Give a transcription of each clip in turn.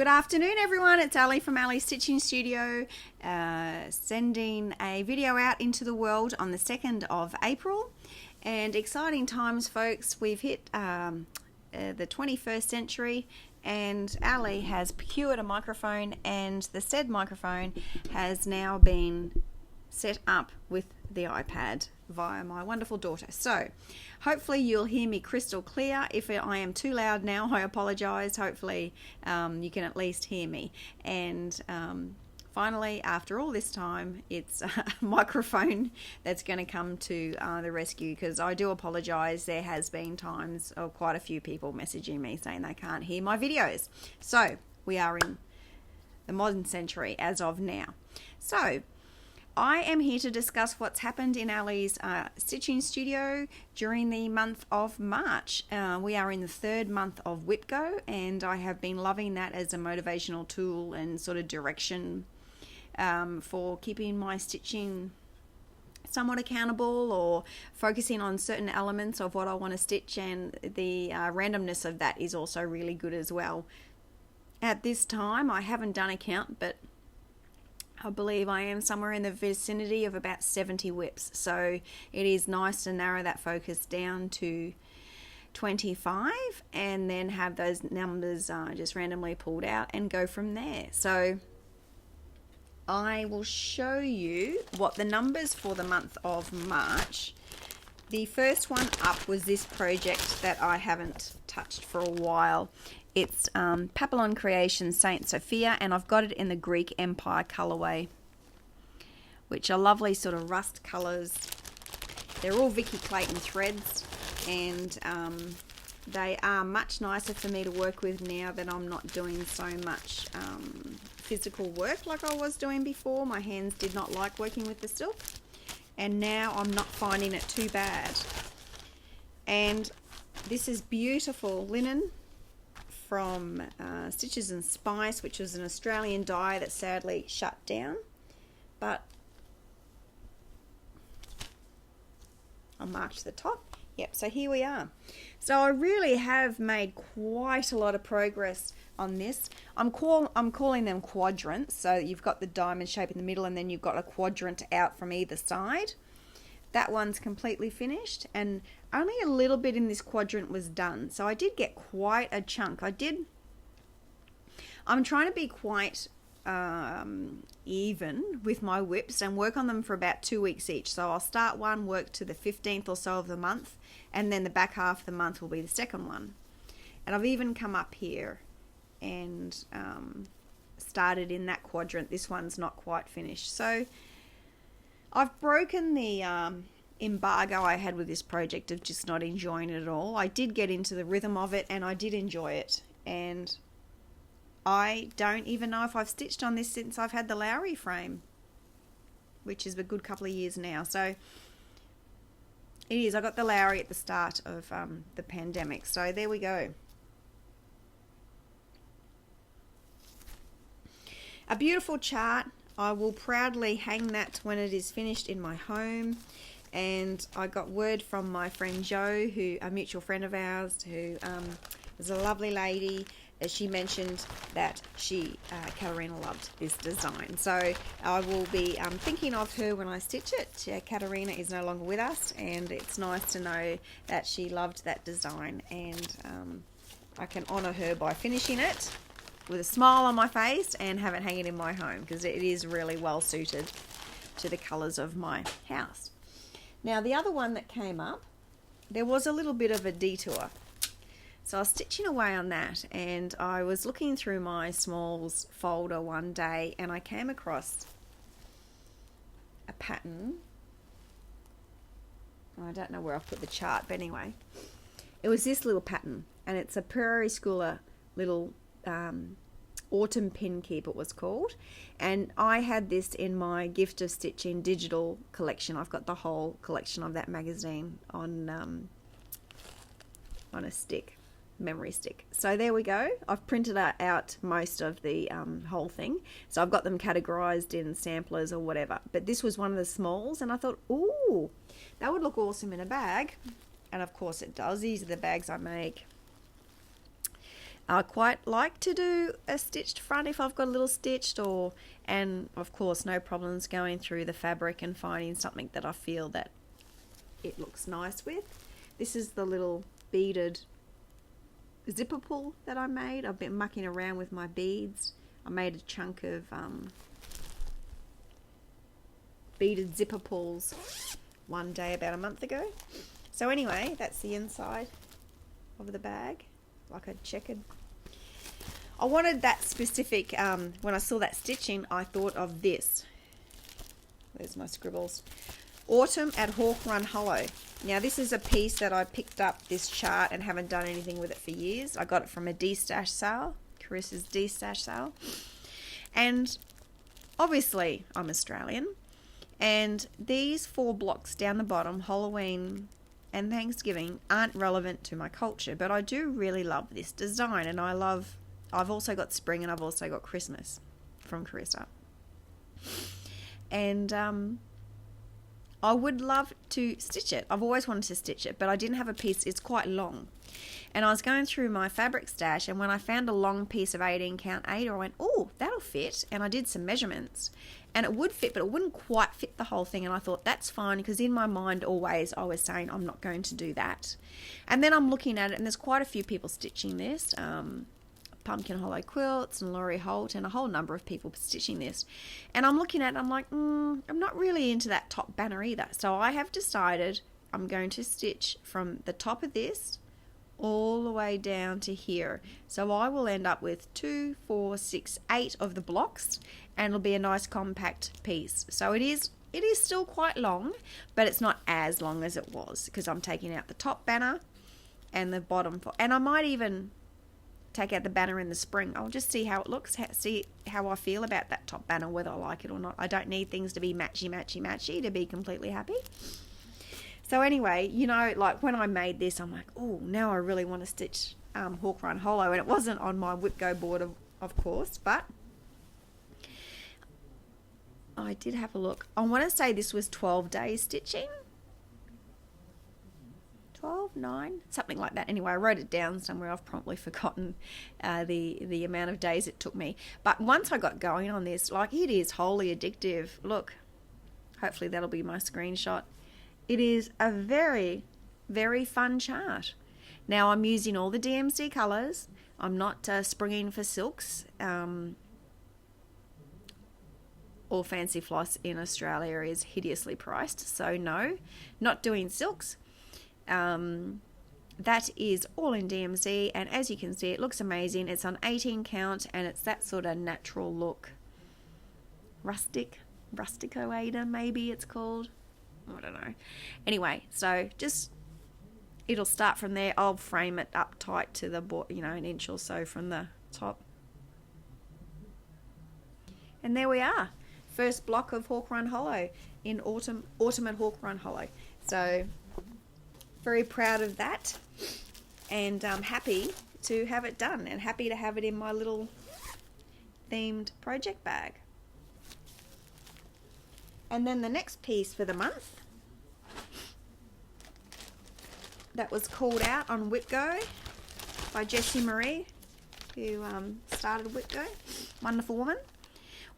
Good afternoon, everyone. It's Ali from Ali's Stitching Studio, sending a video out into the world on the 2nd of April. And exciting times, folks. We've hit the 21st century, and Ali has procured a microphone, and the said microphone has now been set up with the iPad via my wonderful daughter. So hopefully you'll hear me crystal clear. If I am too loud now, I apologize. Hopefully you can at least hear me. And finally, after all this time, it's a microphone that's going to come to the rescue, because I do apologize. There has been times of quite a few people messaging me saying they can't hear my videos. So we are in the modern century as of now. So I am here to discuss what's happened in Ali's stitching studio during the month of March. We are in the 3rd month of Whip Go, and I have been loving that as a motivational tool and sort of direction for keeping my stitching somewhat accountable, or focusing on certain elements of what I want to stitch, and the randomness of that is also really good as well. At this time, I haven't done a count, but I believe I am somewhere in the vicinity of about 70 whips. So it is nice to narrow that focus down to 25 and then have those numbers just randomly pulled out and go from there. So I will show you what the numbers for the month of March. The first one up was this project that I haven't touched for a while. It's Papillon Creations Saint Sophia, and I've got it in the Greek Empire colorway, which are lovely sort of rust colors. They're all Vicky Clayton threads, and they are much nicer for me to work with now that I'm not doing so much physical work like I was doing before. My hands did not like working with the silk, and now I'm not finding it too bad. And this is beautiful linen from Stitches and Spice, which was an Australian dye that sadly shut down, but I'll mark the top. Yep, so here we are. So I really have made quite a lot of progress on this. I'm calling them quadrants. So you've got the diamond shape in the middle, and then you've got a quadrant out from either side. That one's completely finished, and only a little bit in this quadrant was done. So I did get quite a chunk. I'm trying to be quite even with my whips and work on them for about 2 weeks each. So I'll start one, work to the 15th or so of the month, and then the back half of the month will be the second one. And I've even come up here and started in that quadrant. This one's not quite finished. So I've broken the embargo I had with this project of just not enjoying it at all. I did get into the rhythm of it, and I did enjoy it. And I don't even know if I've stitched on this since I've had the Lowry frame, which is a good couple of years now. So it is. I got the Lowry at the start of the pandemic. So there we go. A beautiful chart. I will proudly hang that when it is finished in my home. And I got word from my friend Jo, who a mutual friend of ours, who is a lovely lady. She mentioned that Katerina loved this design. So I will be thinking of her when I stitch it. Katerina is no longer with us, and it's nice to know that she loved that design, and I can honour her by finishing it with a smile on my face and have it hanging in my home, because it is really well suited to the colours of my house. Now the other one that came up, there was a little bit of a detour. So I was stitching away on that, and I was looking through my smalls folder one day, and I came across a pattern. I don't know where I've put the chart, but anyway, it was this little pattern, and it's a Prairie Schooler little autumn pin keep, it was called. And I had this in my Gift of Stitching digital collection. I've got the whole collection of that magazine on a stick, memory stick. So there we go. I've printed out most of the whole thing, so I've got them categorized in samplers or whatever. But this was one of the smalls, and I thought, ooh, that would look awesome in a bag. And of course it does. These are the bags I make. I quite like to do a stitched front if I've got a little stitched, and of course no problems going through the fabric and finding something that I feel that it looks nice with. This is the little beaded zipper pull that I made. I've been mucking around with my beads. I made a chunk of beaded zipper pulls one day about a month ago. So anyway, that's the inside of the bag, like a checkered. I wanted that specific, when I saw that stitching, I thought of this. There's my scribbles. Autumn at Hawk Run Hollow. Now this is a piece that I picked up, this chart, and haven't done anything with it for years. I got it from a D-stash sale, Carissa's D-stash sale. And obviously I'm Australian, and these 4 blocks down the bottom, Halloween and Thanksgiving, aren't relevant to my culture, but I do really love this design, and I've also got spring and I've also got Christmas from Carissa. And I would love to stitch it. I've always wanted to stitch it, but I didn't have a piece. It's quite long. And I was going through my fabric stash, and when I found a long piece of 18 count 8, I went, oh, that'll fit. And I did some measurements, and it would fit, but it wouldn't quite fit the whole thing. And I thought, that's fine, because in my mind always I was saying I'm not going to do that. And then I'm looking at it, and there's quite a few people stitching this. Pumpkin Hollow Quilts and Laurie Holt and a whole number of people stitching this. And I'm looking at it, I'm like, I'm not really into that top banner either. So I have decided I'm going to stitch from the top of this all the way down to here. So I will end up with 2, 4, 6, 8 of the blocks, and it'll be a nice compact piece. So it is still quite long, but it's not as long as it was, because I'm taking out the top banner and the bottom, and I might even take out the banner in the spring. I'll just see how it looks, see how I feel about that top banner, whether I like it or not. I don't need things to be matchy to be completely happy. So anyway, you know, like when I made this, I'm like, oh, now I really want to stitch Hawk Run Hollow, and it wasn't on my Whip Go board, of course, but I did have a look. I want to say this was 12 days stitching. 12, 9, something like that. Anyway, I wrote it down somewhere. I've promptly forgotten the amount of days it took me. But once I got going on this, like, it is wholly addictive. Look, hopefully that'll be my screenshot. It is a very, very fun chart. Now I'm using all the DMC colours. I'm not springing for silks. All fancy floss in Australia is hideously priced, so no, not doing silks. That is all in DMC, and as you can see, it looks amazing. It's on 18 count, and it's that sort of natural look. Rustico-Ada, maybe it's called. I don't know. Anyway, so just, it'll start from there. I'll frame it up tight to the board, you know, an inch or so from the top. And there we are. First block of Hawk Run Hollow in autumn at Hawk Run Hollow. So very proud of that, and I'm happy to have it done, and happy to have it in my little themed project bag. And then the next piece for the month that was called out on Whip Go by Jessie Marie, who started Whip Go, wonderful woman,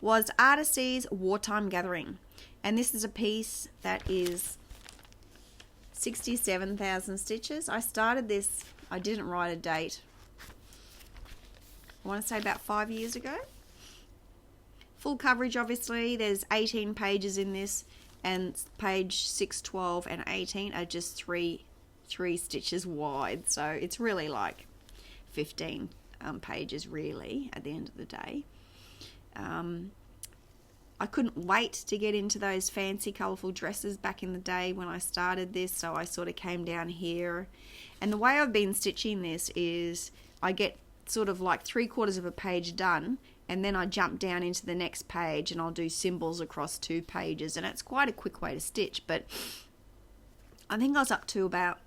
was Artisy's Wartime Gathering. And this is a piece that is 67,000 stitches. I started this, I didn't write a date, I want to say about 5 years ago. Full coverage, obviously. There's 18 pages in this, and page 6, 12 and 18 are just three stitches wide, so it's really like 15 pages really at the end of the day. I couldn't wait to get into those fancy colourful dresses back in the day when I started this, so I sort of came down here. And the way I've been stitching this is I get sort of like 3/4 of a page done, and then I jump down into the next page and I'll do symbols across 2 pages, and it's quite a quick way to stitch. But I think I was up to about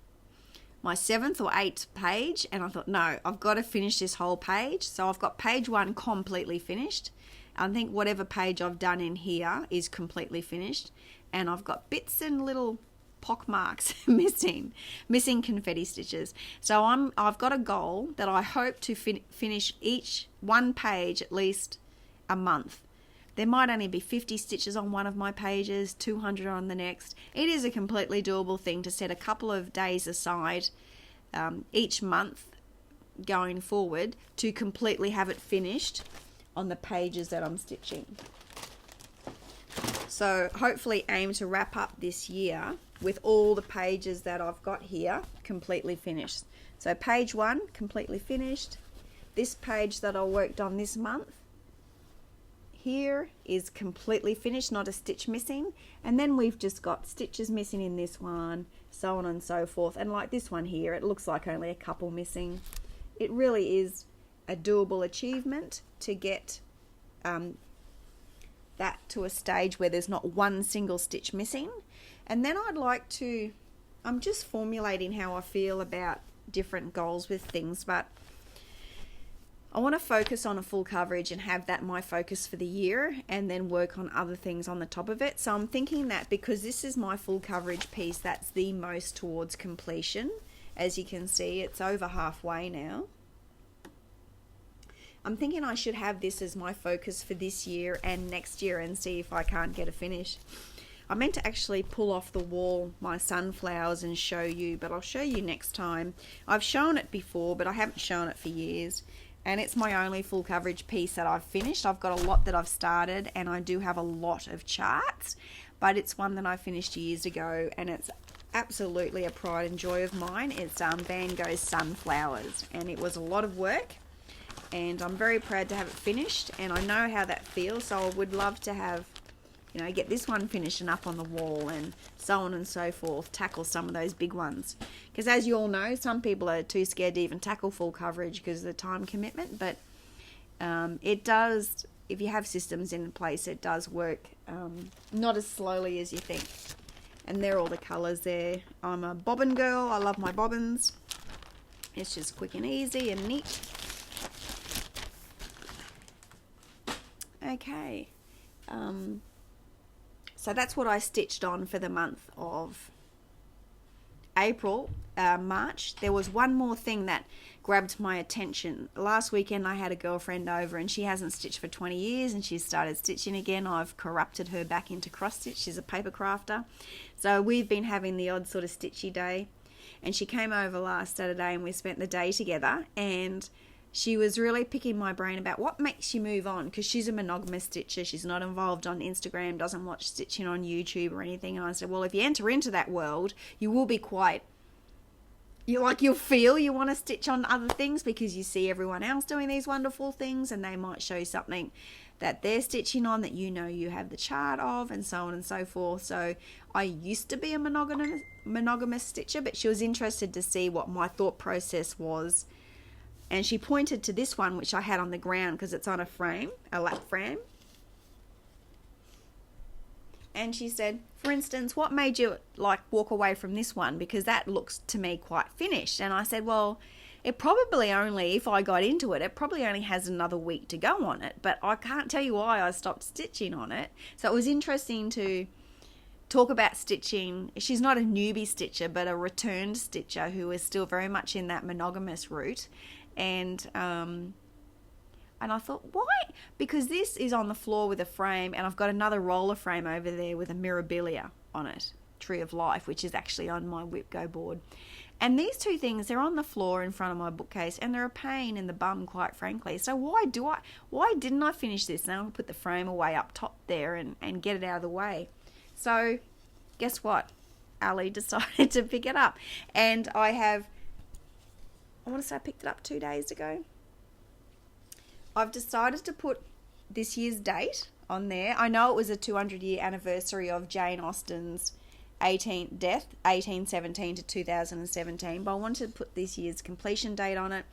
my 7th or 8th page, and I thought, no, I've got to finish this whole page. So I've got page 1 completely finished. I think whatever page I've done in here is completely finished, and I've got bits and little pock marks missing confetti stitches. So I've got a goal that I hope to finish each one page at least a month. There might only be 50 stitches on one of my pages, 200 on the next. It is a completely doable thing to set a couple of days aside each month going forward to completely have it finished on the pages that I'm stitching. So hopefully aim to wrap up this year with all the pages that I've got here completely finished. So page 1 completely finished. This page that I worked on this month here is completely finished, not a stitch missing. And then we've just got stitches missing in this one, so on and so forth. And like this one here, it looks like only a couple missing. It really is a doable achievement to get that to a stage where there's not one single stitch missing. And then I'm just formulating how I feel about different goals with things, but I want to focus on a full coverage and have that my focus for the year, and then work on other things on the top of it. So I'm thinking that because this is my full coverage piece, that's the most towards completion. As you can see, it's over halfway now. I'm thinking I should have this as my focus for this year and next year and see if I can't get a finish. I meant to actually pull off the wall my sunflowers and show you, but I'll show you next time. I've shown it before, but I haven't shown it for years. And it's my only full coverage piece that I've finished. I've got a lot that I've started, and I do have a lot of charts, but it's one that I finished years ago, and it's absolutely a pride and joy of mine. It's Van Gogh's Sunflowers, and it was a lot of work, and I'm very proud to have it finished, and I know how that feels, so I would love to have, you know, get this one finished and up on the wall, and so on and so forth, tackle some of those big ones. Because as you all know, some people are too scared to even tackle full coverage because of the time commitment, but it does, if you have systems in place, it does work not as slowly as you think. And they're all the colours there. I'm a bobbin girl, I love my bobbins. It's just quick and easy and neat. Okay. So that's what I stitched on for the month of April, March. There was one more thing that grabbed my attention. Last weekend I had a girlfriend over, and she hasn't stitched for 20 years, and she started stitching again. I've corrupted her back into cross stitch. She's a paper crafter. So we've been having the odd sort of stitchy day, and she came over last Saturday and we spent the day together, and she was really picking my brain about what makes you move on, because she's a monogamous stitcher. She's not involved on Instagram, doesn't watch stitching on YouTube or anything. And I said, well, if you enter into that world, you will be quite, you'll feel you want to stitch on other things because you see everyone else doing these wonderful things, and they might show something that they're stitching on that you know you have the chart of, and so on and so forth. So I used to be a monogamous stitcher, but she was interested to see what my thought process was. And she pointed to this one, which I had on the ground because it's on a frame, a lap frame. And she said, for instance, what made you walk away from this one? Because that looks to me quite finished. And I said, well, it probably only, if I got into it, it probably only has another week to go on it. But I can't tell you why I stopped stitching on it. So it was interesting to talk about stitching. She's not a newbie stitcher, but a returned stitcher who is still very much in that monogamous route. And I thought, why? Because this is on the floor with a frame, and I've got another roller frame over there with a mirabilia on it, Tree of Life, which is actually on my Whip Go board. And these two things, they're on the floor in front of my bookcase, and they're a pain in the bum, quite frankly. So why didn't I finish this? Now I'll put the frame away up top there and get it out of the way. So guess what? Ali decided to pick it up, and I want to say I picked it up 2 days ago. I've decided to put this year's date on there. I know it was a 200-year anniversary of Jane Austen's death, 1817 to 2017, but I wanted to put this year's completion date on it.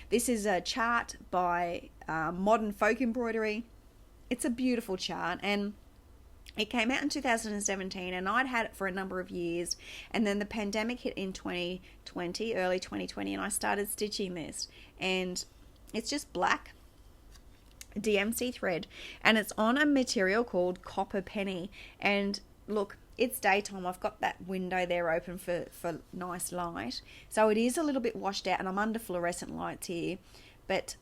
This is a chart by Modern Folk Embroidery. It's a beautiful chart, and it came out in 2017, and I'd had it for a number of years, and then the pandemic hit in 2020, early 2020, and I started stitching this, and it's just black DMC thread, and it's on a material called copper penny. And look, it's daytime. I've got that window there open for nice light. So it is a little bit washed out, and I'm under fluorescent lights here. But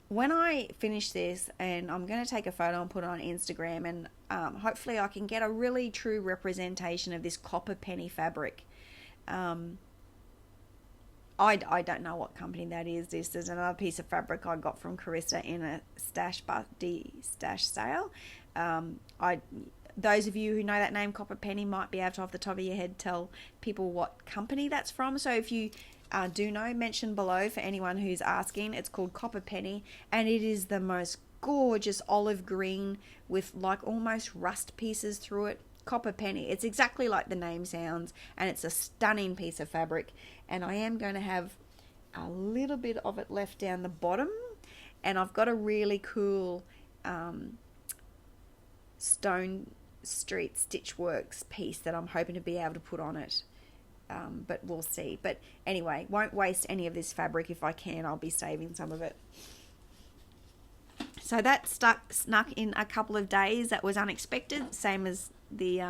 when I finish this, and I'm going to take a photo and put it on Instagram, and hopefully I can get a really true representation of this copper penny fabric. I don't know what company that is. This is another piece of fabric I got from Carissa in a stash sale. Those of you who know that name, Copper Penny, might be able to, off the top of your head, tell people what company that's from. So if you do know, mention below for anyone who's asking. It's called Copper Penny, and it is the most gorgeous olive green with like almost rust pieces through it. Copper Penny. It's exactly like the name sounds, and it's a stunning piece of fabric. And I am going to have a little bit of it left down the bottom, and I've got a really cool Stone Street Stitch Works piece that I'm hoping to be able to put on it, but we'll see. But anyway, won't waste any of this fabric. If I can, I'll be saving some of it. So that snuck in a couple of days. That was unexpected, same as the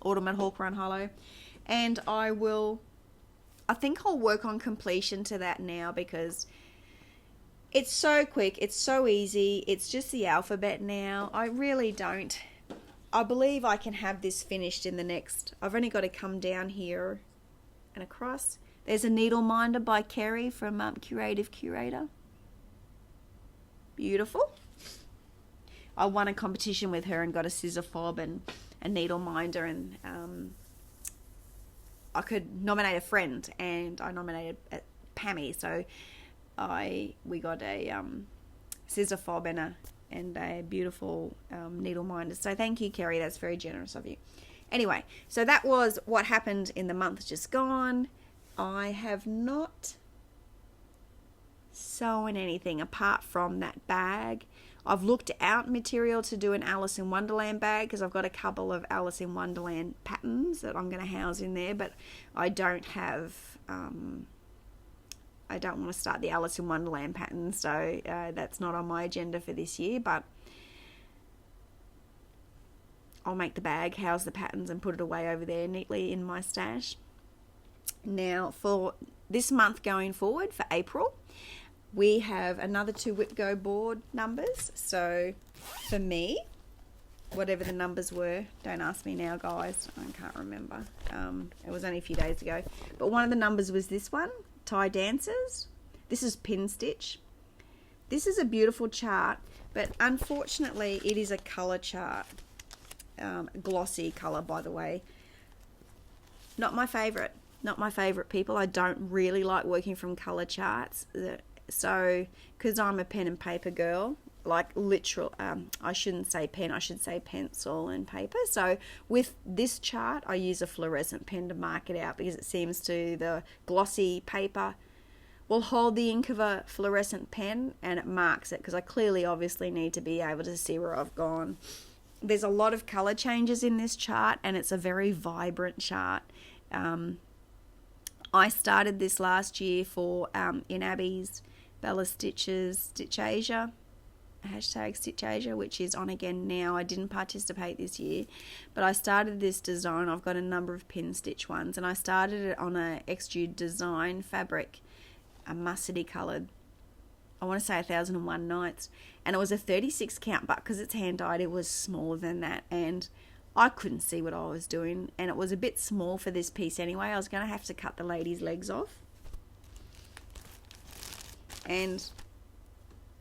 Autumn at Hawk Run Hollow. And I think I'll work on completion to that now, because it's so quick, it's so easy, it's just the alphabet now. I believe I can have this finished in the next, I've only got to come down here and across. There's a needle minder by Kerry from Creative Curator. Beautiful. I won a competition with her and got a scissor fob and a needle minder, and I could nominate a friend, and I nominated Pammy, so we got a scissor fob and a beautiful needle minder. So thank you, Kerry, that's very generous of you. Anyway, so that was what happened in the month just gone. I have not sewn anything apart from that bag. I've looked out material to do an Alice in Wonderland bag, because I've got a couple of Alice in Wonderland patterns that I'm going to house in there, but I don't have, I don't want to start the Alice in Wonderland pattern, so that's not on my agenda for this year, but I'll make the bag, house the patterns, and put it away over there neatly in my stash. Now, for this month going forward, for April, we have another 2 Whip Go board numbers. So for me, whatever the numbers were, don't ask me now, guys, I can't remember. It was only a few days ago. But one of the numbers was this one, Tie Dancers. This is pin stitch. This is a beautiful chart, but unfortunately it is a color chart. Glossy color, by the way. Not my favorite. Not my favorite, people. I don't really like working from color charts. So, because I'm a pen and paper girl, like literal, I shouldn't say pen, I should say pencil and paper. So with this chart, I use a fluorescent pen to mark it out, because it seems to, the glossy paper will hold the ink of a fluorescent pen and it marks it, because I clearly obviously need to be able to see where I've gone. There's a lot of color changes in this chart, and it's a very vibrant chart. I started this last year for in Abby's Bella Stitches Stitch Asia, hashtag Stitch Asia, which is on again now. I didn't participate this year, but I started this design. I've got a number of pin stitch ones, and I started it on a Extrude Design fabric, a mustardy coloured, I want to say 1001 Nights, and it was a 36 count, but because it's hand dyed, it was smaller than that, and I couldn't see what I was doing, and it was a bit small for this piece anyway. I was going to have to cut the lady's legs off. And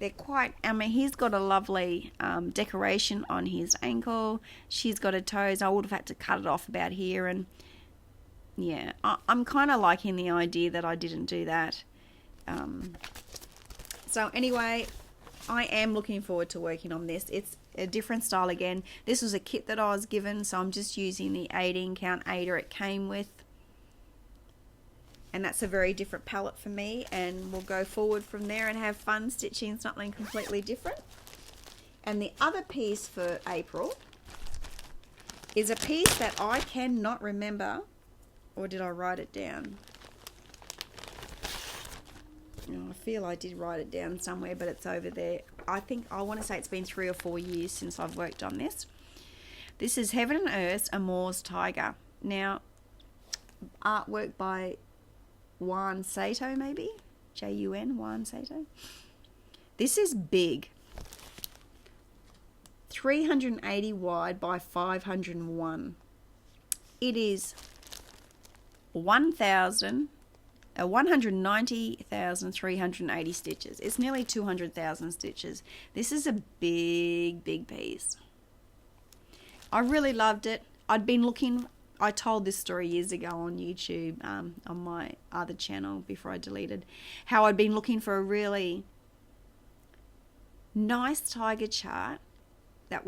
they're quite, I mean, he's got a lovely decoration on his ankle. She's got her toes. I would have had to cut it off about here. And yeah, I'm kind of liking the idea that I didn't do that. So anyway, I am looking forward to working on this. It's a different style again. This was a kit that I was given, so I'm just using the 18 count Aida it came with. And that's a very different palette for me, and we'll go forward from there and have fun stitching something completely different. And the other piece for April is a piece that I cannot remember, or did I write it down? I feel I did write it down somewhere, but it's over there. I think I want to say it's been 3 or 4 years since I've worked on this. This is Heaven and Earth's Amour's Tiger. Now, artwork by Juan Sato, maybe? Jun, Juan Sato. This is big. 380 wide by 501. It is 190,380 stitches. It's nearly 200,000 stitches. This is a big, big piece. I really loved it. I'd been looking, I told this story years ago on YouTube, on my other channel before I deleted, how I'd been looking for a really nice tiger chart that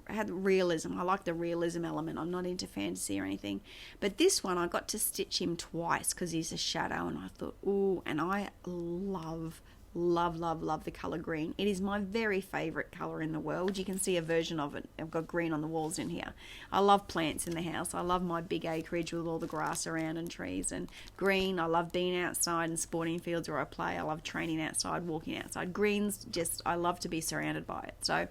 had realism. I like the realism element. I'm not into fantasy or anything. But this one, I got to stitch him twice because he's a shadow, and I thought, ooh, and I love the color green. It is my very favorite color in the world. You can see a version of it. I've got green on the walls in here. I love plants in the house. I love my big acreage with all the grass around and trees, and green. I love being outside in sporting fields where I play. I love training outside, walking outside. Greens, just, I love to be surrounded by it. So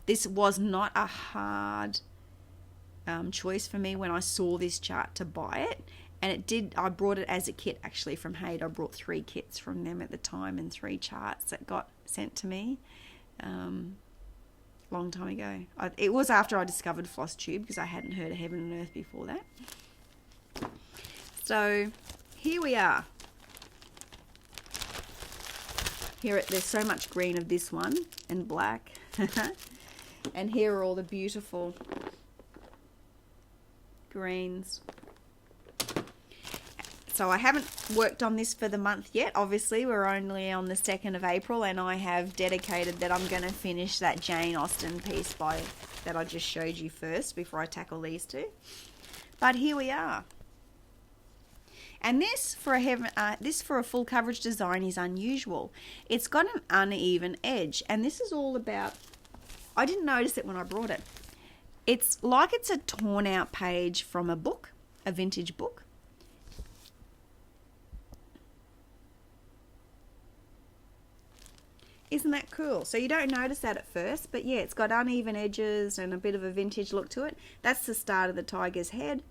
this was not a hard choice for me when I saw this chart to buy it. And it did, I brought it as a kit actually from Haid. I brought 3 kits from them at the time and 3 charts that got sent to me long time ago. It was after I discovered floss tube because I hadn't heard of Heaven and Earth before that. So here we are. There's so much green of this one and black. And here are all the beautiful greens. So I haven't worked on this for the month yet. Obviously, we're only on the 2nd of April, and I have dedicated that I'm going to finish that Jane Austen piece that I just showed you first before I tackle these 2. But here we are. And this for a full coverage design is unusual. It's got an uneven edge, and this is all about, I didn't notice it when I brought it. It's like it's a torn out page from a book, a vintage book. Isn't that cool? So you don't notice that at first, but yeah, it's got uneven edges and a bit of a vintage look to it. That's the start of the tiger's head.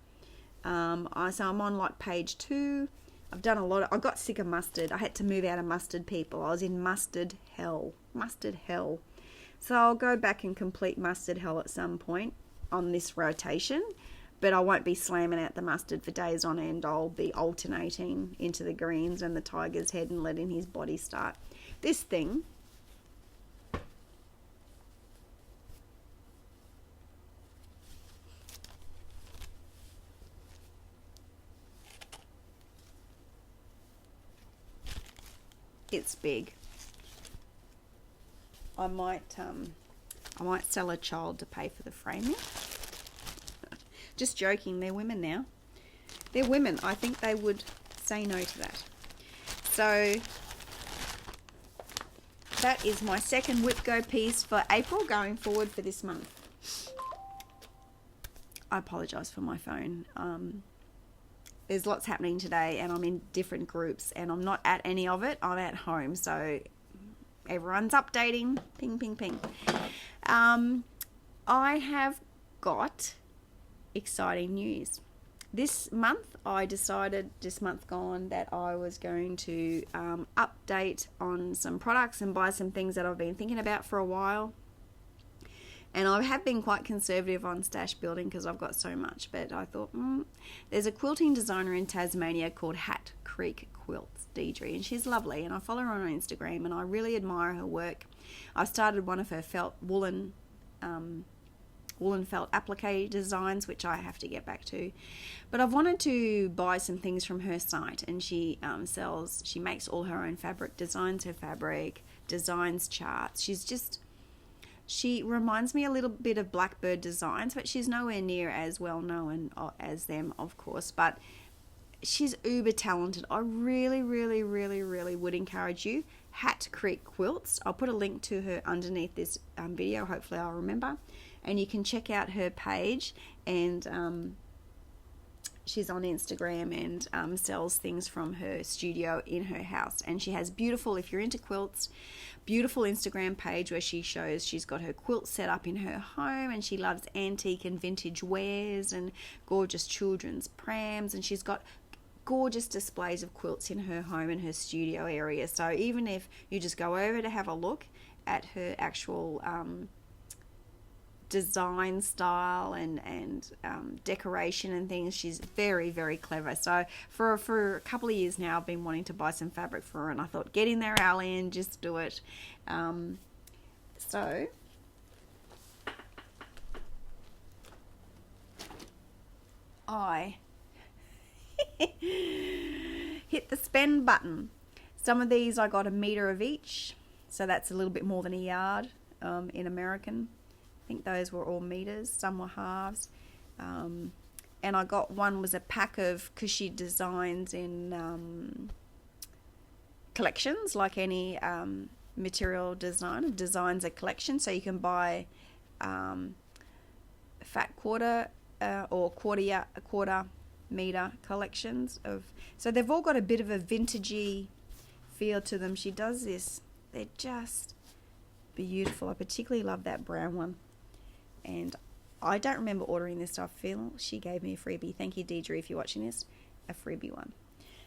So I'm on like page 2. I've done a lot. I got sick of mustard. I had to move out of mustard, people. I was in mustard hell. Mustard hell. So I'll go back and complete mustard hell at some point on this rotation, but I won't be slamming out the mustard for days on end. I'll be alternating into the greens and the tiger's head and letting his body start. This thing, it's big. I might sell a child to pay for the framing. Just joking, they're women now. They're women. I think they would say no to that. So that is my second Whip Go piece for April going forward for this month. I apologise for my phone. There's lots happening today and I'm in different groups and I'm not at any of it. I'm at home, so everyone's updating. Ping, ping, ping. I have got exciting news. This month, I decided, this month gone, that I was going to update on some products and buy some things that I've been thinking about for a while. And I have been quite conservative on stash building because I've got so much. But I thought, there's a quilting designer in Tasmania called Creek Quilts, Deidre, and she's lovely. And I follow her on Instagram and I really admire her work. I've started one of her woolen felt applique designs, which I have to get back to. But I've wanted to buy some things from her site, and she makes all her own fabric, designs her fabric, designs charts. She reminds me a little bit of Blackbird Designs, but she's nowhere near as well known as them, of course. But she's uber talented. I really, really, really, really would encourage you. Creek Quilts. I'll put a link to her underneath this video. Hopefully I'll remember. And you can check out her page and she's on Instagram and sells things from her studio in her house. And she has beautiful, if you're into quilts, beautiful Instagram page where she shows she's got her quilt set up in her home, and she loves antique and vintage wares and gorgeous children's prams, and she's got gorgeous displays of quilts in her home and her studio area. So even if you just go over to have a look at her actual design style and decoration and things, she's very, very clever. So for a couple of years now, I've been wanting to buy some fabric for her, and I thought, get in there, Ali, and just do it. So I hit the spend button. Some of these I got 1 meter of each, so that's a little bit more than a yard in American. I think those were all meters, some were halves. And I got one was a pack of cushy designs in collections, like any material design. Designs a collection, so you can buy fat quarter or quarter meter collections of. So they've all got a bit of a vintagey feel to them. She does this. They're just beautiful. I particularly love that brown one. And I don't remember ordering this stuff. Phil, she gave me a freebie. Thank you, Deidre, if you're watching this. A freebie one.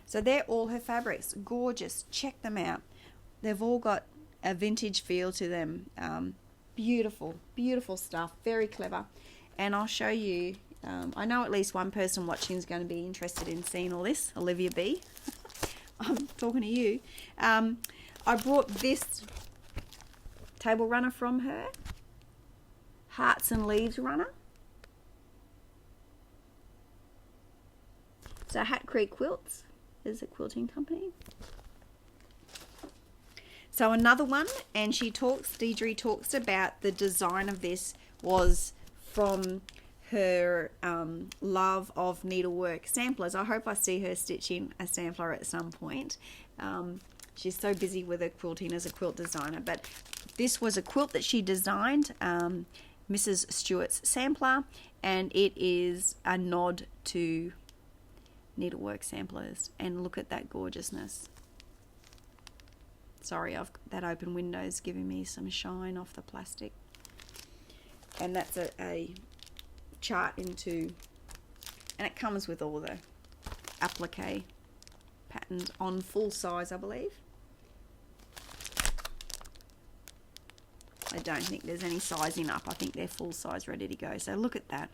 So they're all her fabrics. Gorgeous. Check them out. They've all got a vintage feel to them. Beautiful, beautiful stuff. Very clever. And I'll show you. I know at least one person watching is going to be interested in seeing all this. Olivia B. I'm talking to you. I brought this table runner from her. Hearts and Leaves runner. So Creek Quilts is a quilting company. So another one, and Deidre talks about the design of this was from her love of needlework samplers. I hope I see her stitching a sampler at some point. She's so busy with her quilting as a quilt designer, but this was a quilt that she designed, Mrs. Stewart's sampler, and it is a nod to needlework samplers. And look at that gorgeousness. Sorry, that open window's giving me some shine off the plastic. And that's a chart into, and it comes with all the applique patterns on full size, I believe. I don't think there's any sizing up. I think they're full size, ready to go. So look at that.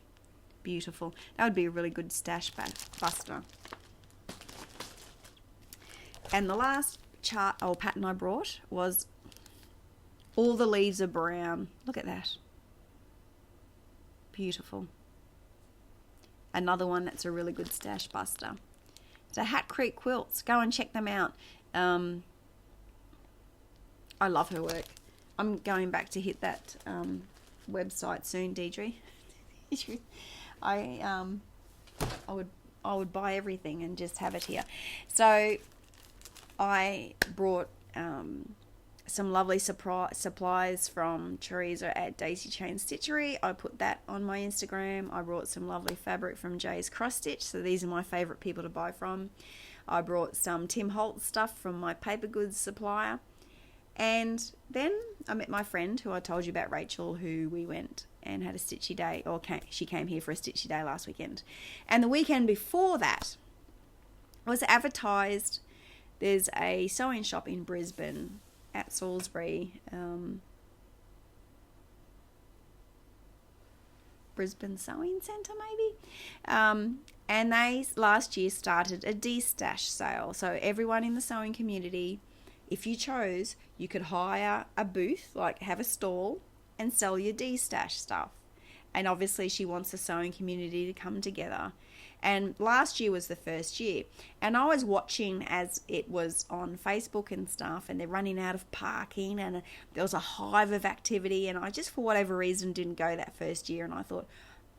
Beautiful. That would be a really good stash buster. And the last chart or pattern I brought was all the leaves are brown. Look at that. Beautiful. Another one that's a really good stash buster. So Creek Quilts. Go and check them out. I love her work. I'm going back to hit that website soon, Deidre. I would buy everything and just have it here. So I brought some lovely supplies from Teresa at Daisy Chain Stitchery. I put that on my Instagram. I brought some lovely fabric from Jay's Cross Stitch. So these are my favorite people to buy from. I brought some Tim Holtz stuff from my paper goods supplier. And then I met my friend who I told you about, Rachel, who we went and had a stitchy day, or she came here for a stitchy day last weekend. And the weekend before that was advertised. There's a sewing shop in Brisbane at Salisbury, Brisbane Sewing Centre maybe, and they last year started a de-stash sale. So everyone in the sewing community, if you chose, you could hire a booth, like have a stall and sell your de-stash stuff. And obviously she wants the sewing community to come together. And last year was the first year. And I was watching as it was on Facebook and stuff, and they're running out of parking, and there was a hive of activity. And I just, for whatever reason, didn't go that first year. And I thought,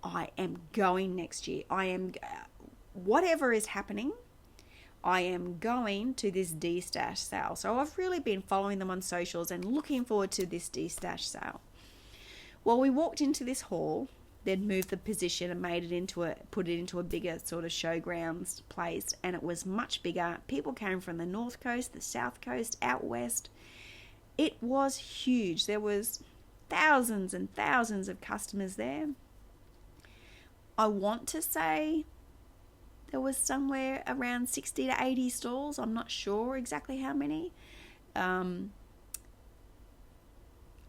I am going next year. Whatever is happening, I am going to this de-stash sale. So I've really been following them on socials and looking forward to this de-stash sale. Well, we walked into this hall, they'd moved the position and put it into a bigger sort of showgrounds place, and it was much bigger. People came from the north coast, the south coast, out west. It was huge. There was thousands and thousands of customers there. I want to say there was somewhere around 60 to 80 stalls. I'm not sure exactly how many.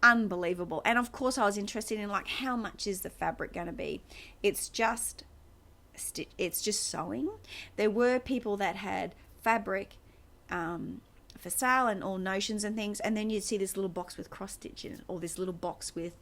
Unbelievable. And of course I was interested in, like, how much is the fabric going to be? It's just sewing. There were people that had fabric for sale and all notions and things, and then you'd see this little box with cross stitch in it, or this little box with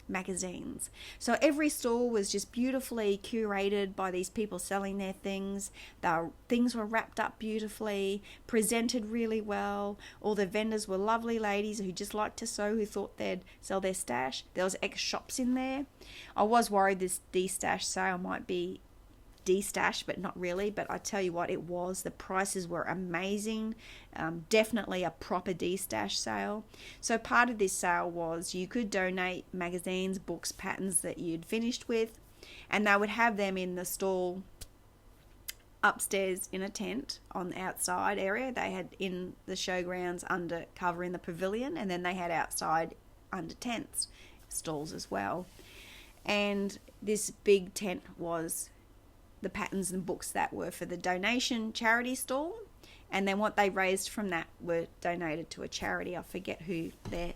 magazines. So every store was just beautifully curated by these people selling their things. The things were wrapped up beautifully, presented really well. All the vendors were lovely ladies who just liked to sew, who thought they'd sell their stash. There was ex shops in there. I was worried this de-stash sale might be de-stash, but not really. But I tell you what, it was. The prices were amazing. Definitely a proper de-stash sale. So part of this sale was you could donate magazines, books, patterns that you'd finished with, and they would have them in the stall upstairs in a tent on the outside area. They had in the showgrounds under cover in the pavilion, and then they had outside under tents stalls as well. And this big tent was the patterns and books that were for the donation charity stall, and then what they raised from that were donated to a charity. I forget who their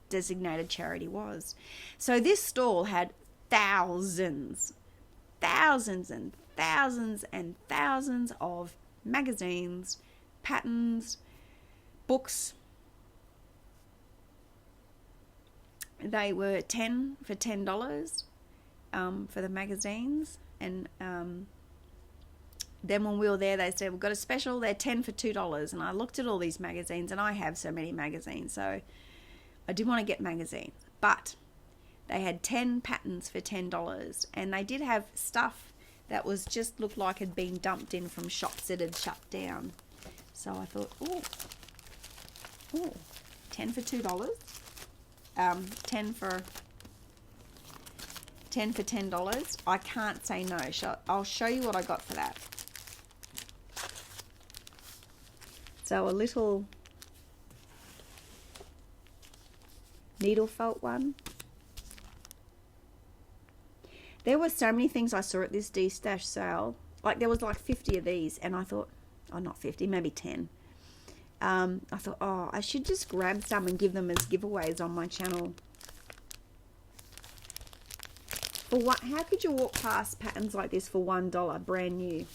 designated charity was. So this stall had thousands and thousands and thousands of magazines, patterns, books. They were $10 for $10 for the magazines. And then when we were there, they said, we've got a special, they're $10 for $2. And I looked at all these magazines, and I have so many magazines, so I did want to get magazines. But they had 10 patterns for $10, and they did have stuff that was just looked like had been dumped in from shops that had shut down. So I thought, oh, 10 for $2, 10 for $10. I can't say no. I'll show you what I got for that. So a little needle felt one. There were so many things I saw at this de-stash sale. Like, there was like 50 of these, and I thought, oh, not 50, maybe 10. I thought, oh, I should just grab some and give them as giveaways on my channel. For what? How could you walk past patterns like this for $1 brand new?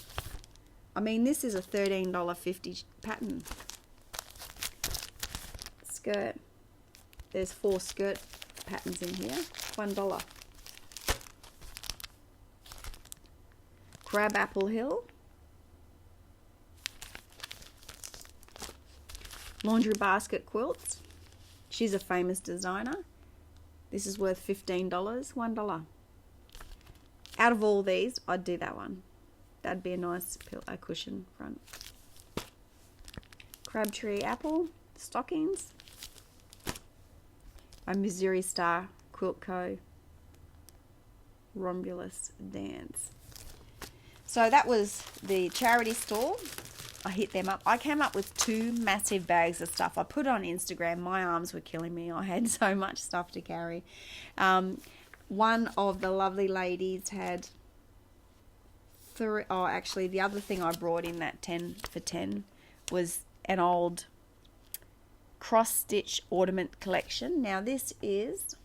I mean, this is a $13.50 pattern. Skirt. There's 4 skirt patterns in here. $1. Crab Apple Hill. Laundry Basket Quilts. She's a famous designer. This is worth $15. $1. Out of all these, I'd do that one. That'd be a nice cushion front. Crabtree Apple stockings. By Missouri Star Quilt Co. Romulus Dance. So that was the charity store. I hit them up. I came up with 2 massive bags of stuff. I put it on Instagram. My arms were killing me. I had so much stuff to carry. One of the lovely ladies had 3. Oh, actually, the other thing I brought in that 10 for 10 was an old cross-stitch ornament collection. Now, this is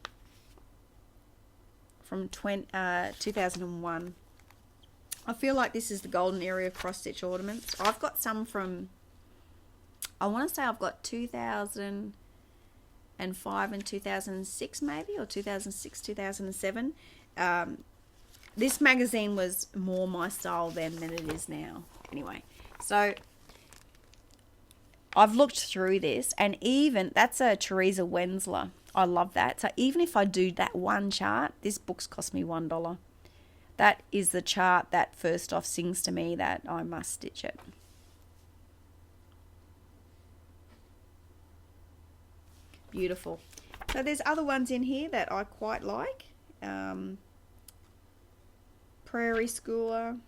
from 2001. I feel like this is the golden era of cross-stitch ornaments. I've got some from, I want to say I've got 2005 and 2006 maybe, or 2006, 2007. This magazine was more my style then than it is now. Anyway, so I've looked through this, and even, that's a Teresa Wensler. I love that. So even if I do that one chart, this book's cost me $1. That is the chart that first off sings to me that I must stitch it. Beautiful. So there's other ones in here that I quite like. Prairie Schooler.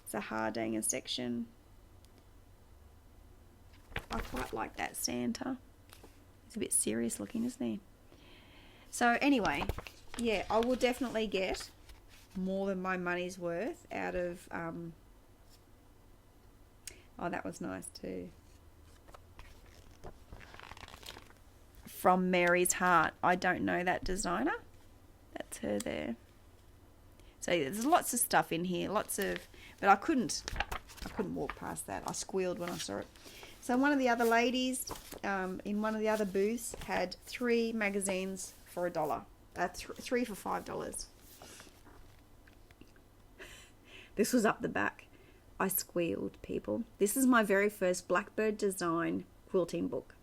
It's a Hardanger section. I quite like that Santa. He's a bit serious looking, isn't he? So anyway, yeah, I will definitely get more than my money's worth out of... oh, that was nice too. From Mary's Heart. I don't know that designer. That's her there. So there's lots of stuff in here. Lots of... But I couldn't walk past that. I squealed when I saw it. So one of the other ladies in one of the other booths had 3 magazines for $1. 3 for $5. This was up the back. I squealed, people. This is my very first Blackbird Design quilting book.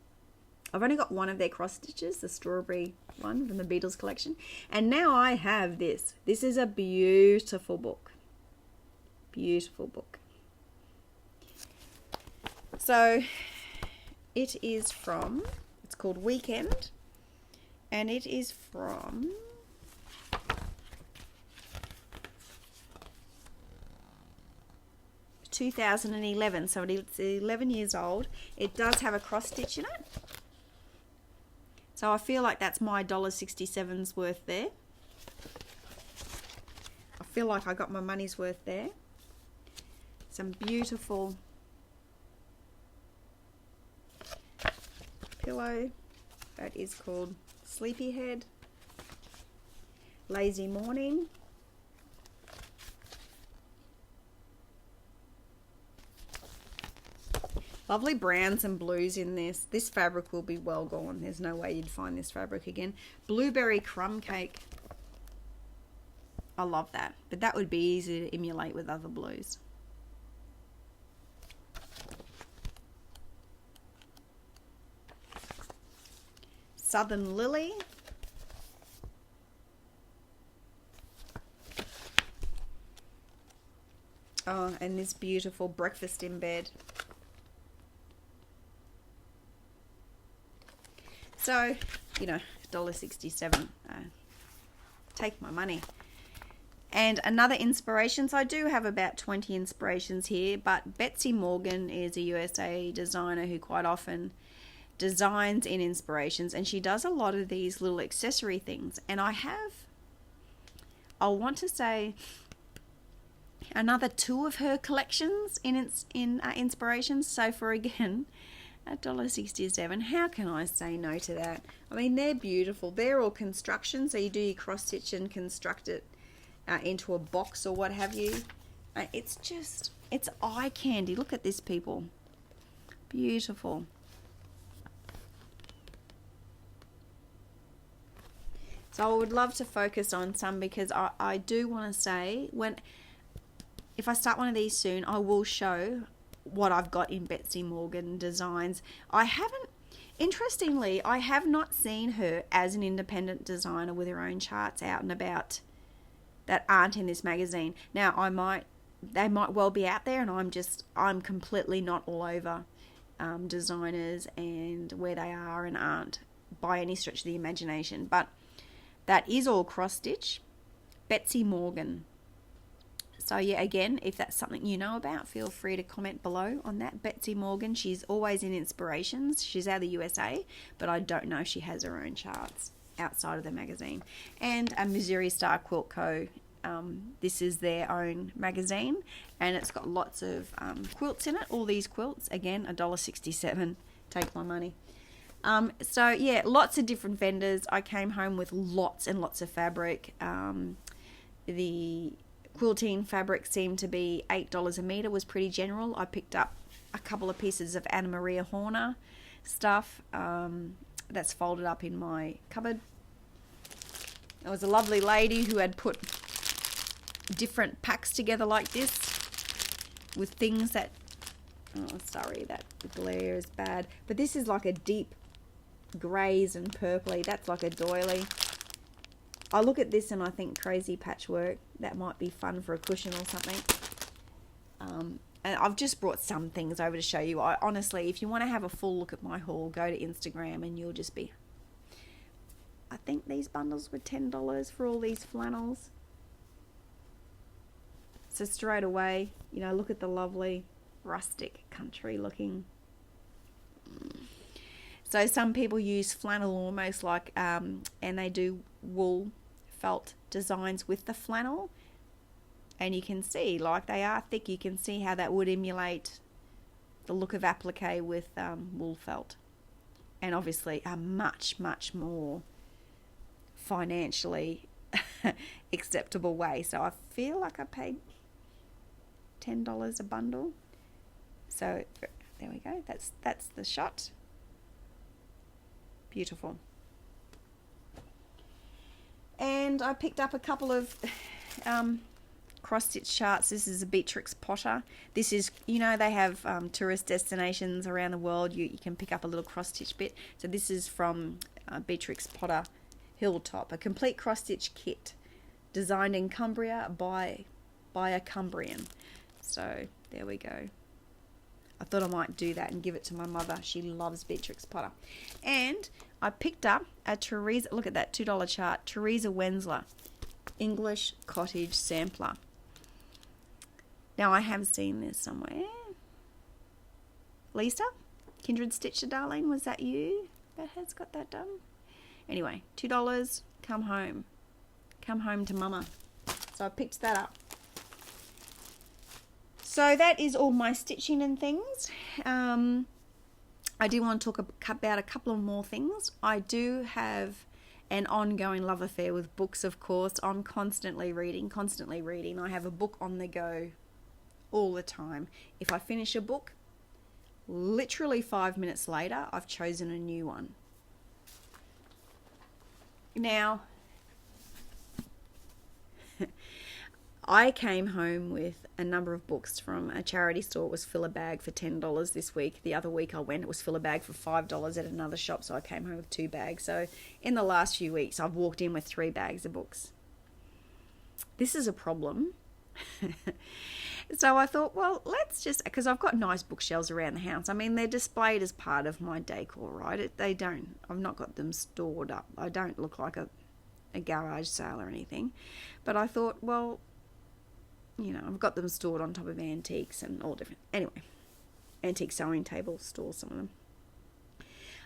I've only got one of their cross stitches, the strawberry one from the Beatles collection. And now I have this. This is a beautiful book. Beautiful book. So it is from, it's called Weekend, and it is from 2011, so it's 11 years old. It does have a cross stitch in it, so I feel like that's my $1.67's worth there. I feel like I got my money's worth there. Some beautiful pillow that is called Sleepyhead, Lazy Morning, lovely browns and blues in this. This fabric will be well gone. There's no way you'd find this fabric again. Blueberry crumb cake. I love that, but that would be easy to emulate with other blues. Southern Lily. Oh, and this beautiful Breakfast in Bed. So, you know, $1.67. Take my money. And another inspiration. So I do have about 20 inspirations here, but Betsy Morgan is a USA designer who quite often designs in inspirations, and she does a lot of these little accessory things. And I want to say another 2 of her collections in inspirations. So for again $1.67, how can I say no to that? I mean, they're beautiful. They're all construction, so you do your cross stitch and construct it into a box or what have you. It's eye candy. Look at this, people. Beautiful. So I would love to focus on some, because I do want to say, if I start one of these soon, I will show what I've got in Betsy Morgan designs. Interestingly, I have not seen her as an independent designer with her own charts out and about that aren't in this magazine. Now, they might well be out there, and I'm completely not all over designers and where they are and aren't by any stretch of the imagination. But that is all cross stitch. Betsy Morgan. So yeah, again, if that's something you know about, feel free to comment below on that. Betsy Morgan, she's always in inspirations. She's out of the USA, but I don't know if she has her own charts outside of the magazine. And a Missouri Star Quilt Co. This is their own magazine, and it's got lots of quilts in it. All these quilts, again, $1.67. Take my money. So yeah, lots of different vendors. I came home with lots and lots of fabric. The quilting fabric seemed to be $8 a meter, was pretty general. I picked up a couple of pieces of Anna Maria Horner stuff that's folded up in my cupboard. There was a lovely lady who had put different packs together like this with things that, oh sorry, that the glare is bad, but this is like a deep greys and purpley. That's like a doily. I look at this and I think crazy patchwork. That might be fun for a cushion or something. And I've just brought some things over to show you. Honestly, if you want to have a full look at my haul, go to Instagram and you'll just be... I think these bundles were $10 for all these flannels. So straight away, look at the lovely rustic country looking. So some people use flannel almost like, and they do wool felt designs with the flannel. And you can see, like, they are thick. You can see how that would emulate the look of applique with wool felt. And obviously a much, much more financially acceptable way. So I feel like I paid $10 a bundle. So there we go. That's the shot. Beautiful. And I picked up a couple of cross-stitch charts. This is a Beatrix Potter. This is, they have tourist destinations around the world. You can pick up a little cross-stitch bit. So this is from Beatrix Potter Hilltop, a complete cross-stitch kit designed in Cumbria by a Cumbrian. So there we go. I thought I might do that and give it to my mother. She loves Beatrix Potter. And I picked up a Teresa, look at that $2 chart, Teresa Wensler English Cottage Sampler. Now I have seen this somewhere. Lisa, Kindred Stitcher, darling, was that you that has got that done? Anyway, $2, come home. Come home to mama. So I picked that up. So that is all my stitching and things. I do want to talk about a couple of more things. I do have an ongoing love affair with books, of course. I'm constantly reading. I have a book on the go all the time. If I finish a book, literally 5 minutes later, I've chosen a new one. Now, I came home with a number of books from a charity store. It was fill a bag for $10 this week. The other week I went, it was fill a bag for $5 at another shop, so I came home with 2 bags. So in the last few weeks, I've walked in with 3 bags of books. This is a problem. So I thought, well, let's just, because I've got nice bookshelves around the house. I mean, they're displayed as part of my decor, right? I've not got them stored up. I don't look like a garage sale or anything. But I thought, well, I've got them stored on top of antiques and all different. Anyway, antique sewing table stores, some of them.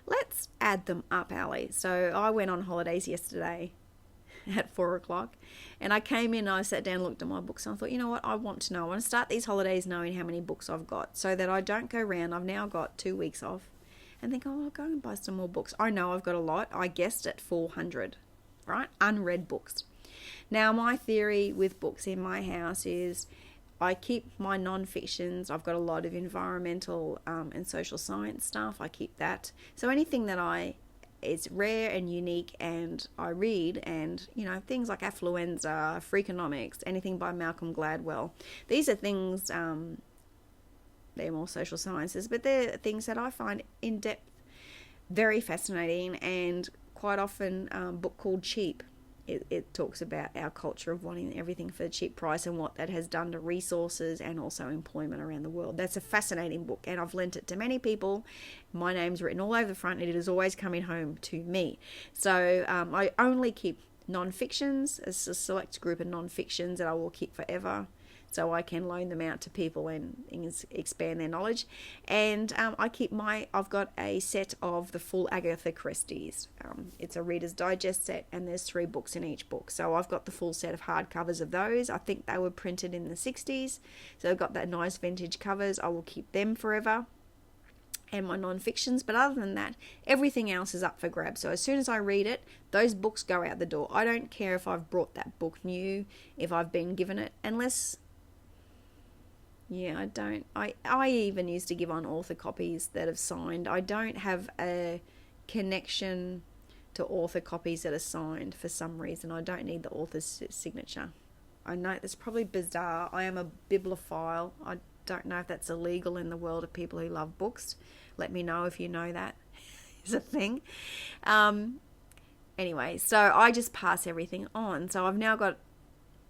Let's add them up, Ali. So I went on holidays yesterday at 4 o'clock, and I came in, I sat down and looked at my books, and I thought, you know what, I want to know. I want to start these holidays knowing how many books I've got, so that I don't go around. I've now got 2 weeks off and think, oh, I'll go and buy some more books. I know I've got a lot. I guessed at 400, right? Unread books. Now, my theory with books in my house is I keep my non-fictions. I've got a lot of environmental and social science stuff. I keep that. So anything that it's rare and unique and I read, and, things like Affluenza, Freakonomics, anything by Malcolm Gladwell. These are things, they're more social sciences, but they're things that I find in depth very fascinating, and quite often a book called Cheap. It talks about our culture of wanting everything for a cheap price and what that has done to resources and also employment around the world. That's a fascinating book, and I've lent it to many people. My name's written all over the front, and it is always coming home to me. So I only keep non-fictions, as a select group of non-fictions that I will keep forever, so I can loan them out to people and expand their knowledge. And I've got a set of the full Agatha Christie's. It's a Reader's Digest set, and there's 3 books in each book. So I've got the full set of hardcovers of those. I think they were printed in the 60s. So I've got that nice vintage covers. I will keep them forever. And my non-fictions. But other than that, everything else is up for grabs. So as soon as I read it, those books go out the door. I don't care if I've brought that book new, if I've been given it, unless... Yeah, I don't. I even used to give on author copies that have signed. I don't have a connection to author copies that are signed for some reason. I don't need the author's signature. I know that's probably bizarre. I am a bibliophile. I don't know if that's illegal in the world of people who love books. Let me know if you know that is a thing. Anyway, so I just pass everything on. So I've now got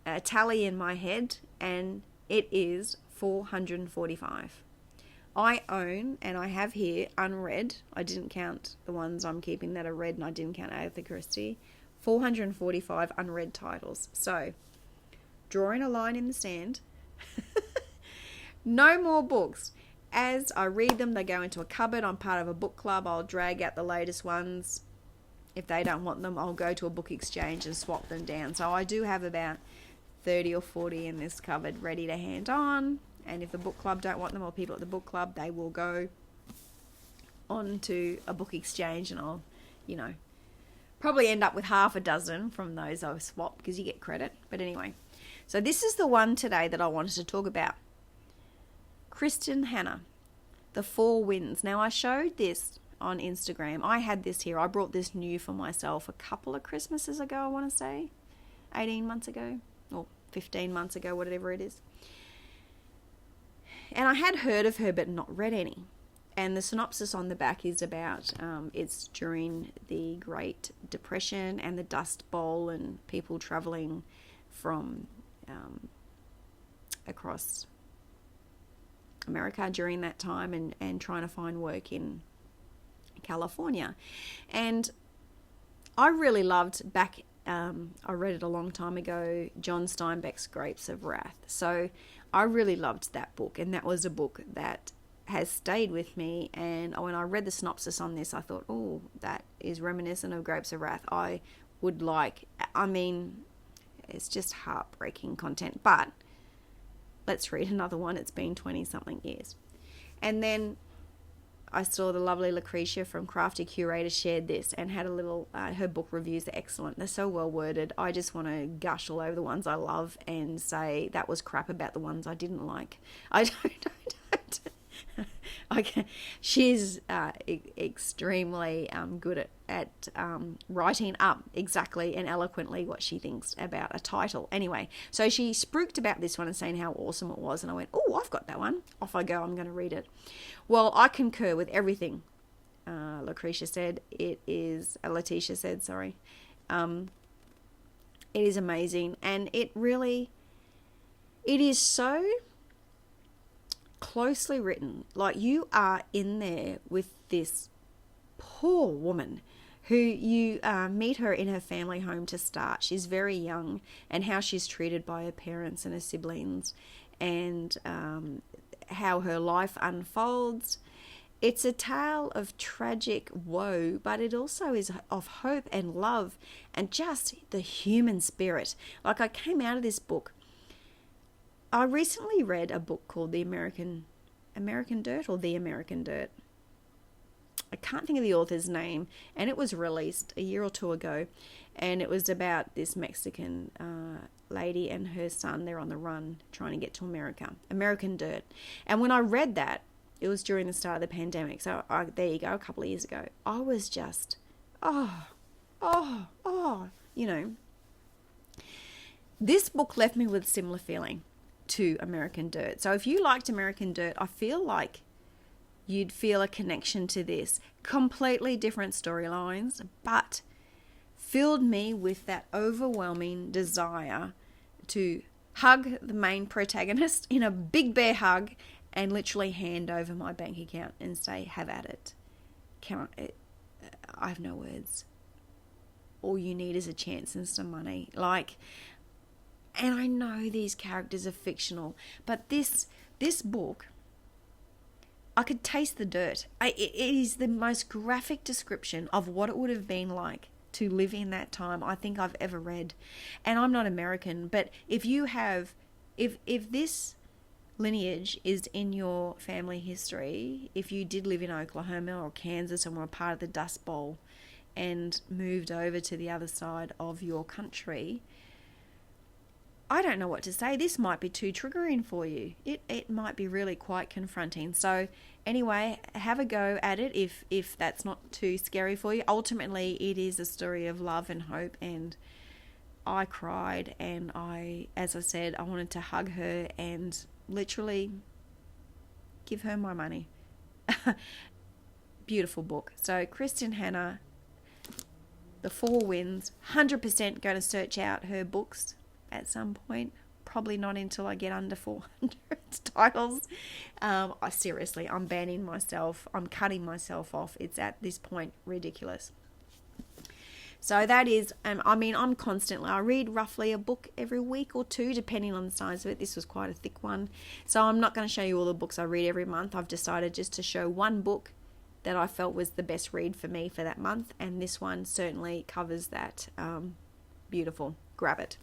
a tally in my head, and it is 445. I own, and I have here unread, I didn't count the ones I'm keeping that are read, and I didn't count Agatha Christie, 445 unread titles. So, drawing a line in the sand, No more books. As I read them, they go into a cupboard. I'm part of a book club. I'll drag out the latest ones. If they don't want them, I'll go to a book exchange and swap them down. So I do have about 30 or 40 in this cupboard ready to hand on. And if the book club don't want them, or people at the book club, they will go on to a book exchange, and I'll, probably end up with half a dozen from those I've swapped, because you get credit. But anyway, so this is the one today that I wanted to talk about. Kristin Hannah, The Four Winds. Now, I showed this on Instagram. I had this here. I brought this new for myself a couple of Christmases ago, I want to say. 18 months ago, or 15 months ago, whatever it is. And I had heard of her but not read any. And the synopsis on the back is about, it's during the Great Depression and the Dust Bowl, and people travelling from across America during that time, and trying to find work in California. And I really loved back, I read it a long time ago, John Steinbeck's Grapes of Wrath. So I really loved that book, and that was a book that has stayed with me. And when I read the synopsis on this, I thought, oh, that is reminiscent of Grapes of Wrath. I would like, it's just heartbreaking content, but let's read another one. It's been 20 something years. And then I saw the lovely Lucretia from Crafty Curator shared this and had a little, her book reviews are excellent. They're so well worded. I just want to gush all over the ones I love and say that was crap about the ones I didn't like. I don't. Okay. She's extremely good at writing up exactly and eloquently what she thinks about a title. Anyway, so she spruiked about this one and saying how awesome it was, and I went, oh, I've got that one. Off I go. I'm going to read it. Well, I concur with everything Lucretia said. Letitia said, sorry. It is amazing, and it is so closely written. Like, you are in there with this poor woman who you meet her in her family home to start. She's very young, and how she's treated by her parents and her siblings, and how her life unfolds. It's a tale of tragic woe, but it also is of hope and love and just the human spirit. Like, I came out of this book, I recently read a book called The American Dirt, or The American Dirt. I can't think of the author's name, and it was released a year or two ago, and it was about this Mexican lady and her son. They're on the run trying to get to America. American Dirt. And when I read that, it was during the start of the pandemic, so there you go, a couple of years ago. I was just, This book left me with a similar feeling to American Dirt. So if you liked American Dirt, I feel like you'd feel a connection to this. Completely different storylines, but filled me with that overwhelming desire to hug the main protagonist in a big bear hug and literally hand over my bank account and say, have at it. I have no words. All you need is a chance and some money. And I know these characters are fictional, but this book, I could taste the dirt. It is the most graphic description of what it would have been like to live in that time I think I've ever read. And I'm not American, but if this lineage is in your family history, if you did live in Oklahoma or Kansas and were a part of the Dust Bowl and moved over to the other side of your country, I don't know what to say. This might be too triggering for you. It might be really quite confronting. So anyway, have a go at it if that's not too scary for you. Ultimately, it is a story of love and hope, and I cried, and as I said, I wanted to hug her and literally give her my money. Beautiful book. So Kristin Hannah, The Four Winds, 100% going to search out her books at some point. Probably not until I get under 400 titles. Seriously, I'm banning myself. I'm cutting myself off. It's at this point ridiculous. So that is, I mean, I read roughly a book every week or two, depending on the size of it. This was quite a thick one. So I'm not going to show you all the books I read every month. I've decided just to show one book that I felt was the best read for me for that month. And this one certainly covers that. Beautiful. Grab it.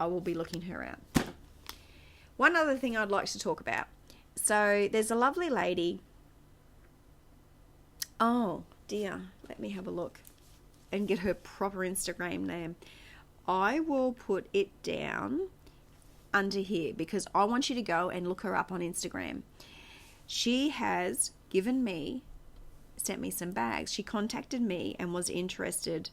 I will be looking her out. One other thing I'd like to talk about. So there's a lovely lady. Oh dear. Let me have a look and get her proper Instagram name. I will put it down under here because I want you to go and look her up on Instagram. She has sent me some bags. She contacted me and was interested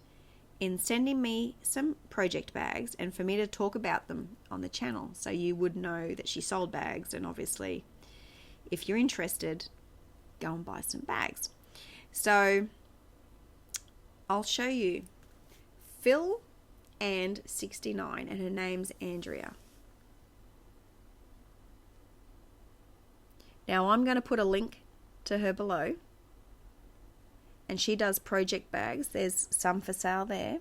in sending me some project bags and for me to talk about them on the channel. So you would know that she sold bags, and obviously if you're interested, go and buy some bags. So I'll show you Phil and 69, and her name's Andrea. Now I'm going to put a link to her below, and she does project bags. There's some for sale there.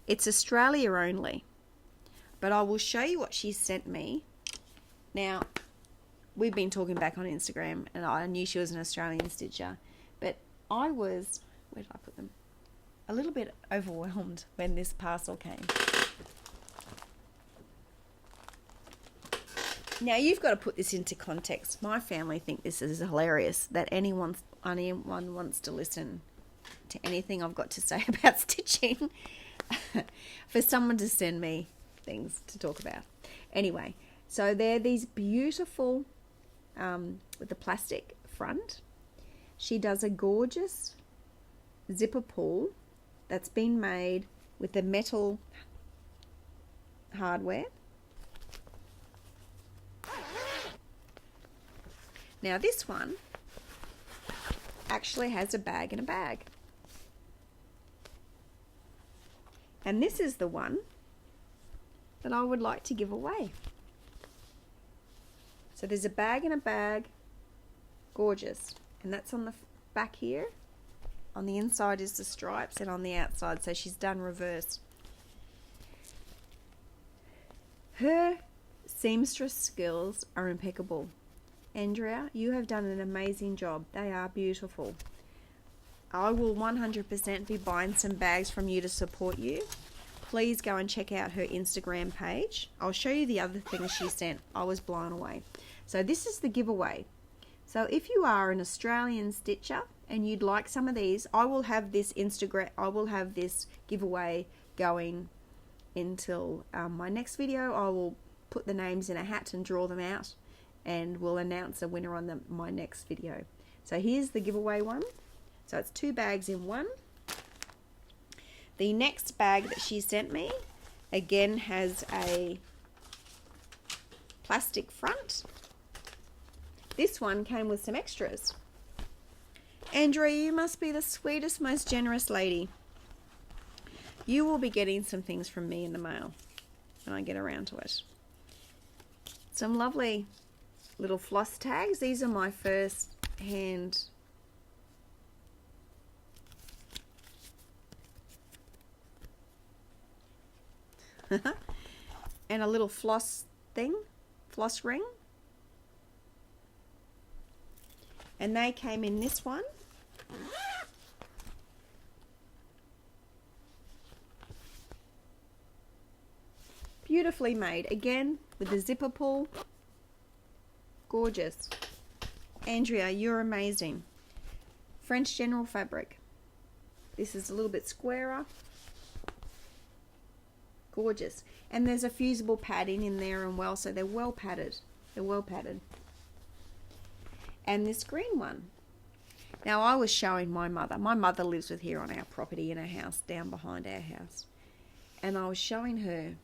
It's Australia only, but I will show you what she sent me. Now, we've been talking back on Instagram, and I knew she was an Australian stitcher, but I was, where did I put them? A little bit overwhelmed when this parcel came. Now, you've got to put this into context. My family think this is hilarious that anyone wants to listen to anything I've got to say about stitching. For someone to send me things to talk about. Anyway, so they're these beautiful with the plastic front. She does a gorgeous zipper pull that's been made with the metal hardware. Now this one actually has a bag in a bag. And this is the one that I would like to give away. So there's a bag in a bag. Gorgeous. And that's on the back here. On the inside is the stripes, and on the outside, so she's done reverse. Her seamstress skills are impeccable. Andrea, you have done an amazing job. They are beautiful. I will 100% be buying some bags from you to support you. Please go and check out her Instagram page. I'll show you the other things she sent. I was blown away. So this is the giveaway. So if you are an Australian stitcher and you'd like some of these, I will have this giveaway going until my next video. I will put the names in a hat and draw them out, and we'll announce a winner on my next video. So here's the giveaway one. So it's 2 bags in one. The next bag that she sent me again has a plastic front. This one came with some extras. Andrea, you must be the sweetest, most generous lady. You will be getting some things from me in the mail when I get around to it. Some lovely little floss tags. These are my first hand and a little floss ring. And they came in this one. Beautifully made. Again, with the zipper pull. Gorgeous. Andrea, you're amazing. French General fabric. This is a little bit squarer. Gorgeous. And there's a fusible padding in there and well, so they're well padded. They're well padded. And this green one. Now I was showing my mother. My mother lives with here on our property in a house down behind our house. And I was showing her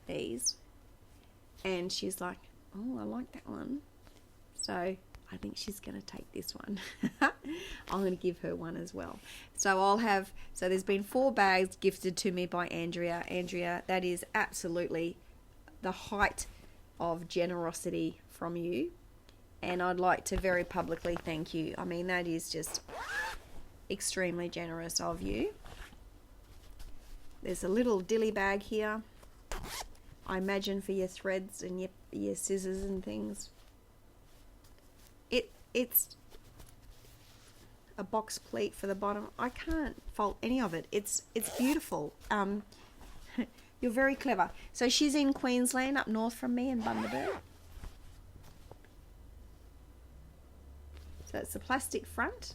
these. And she's like, oh, I like that one. So I think she's going to take this one. I'm going to give her one as well. So so there's been 4 bags gifted to me by Andrea. Andrea, that is absolutely the height of generosity from you. And I'd like to very publicly thank you. I mean, that is just extremely generous of you. There's a little dilly bag here, I imagine, for your threads and your scissors and things. It's a box pleat for the bottom. I can't fault any of it. It's beautiful. You're very clever. So she's in Queensland, up north from me in Bundaberg. So it's the plastic front,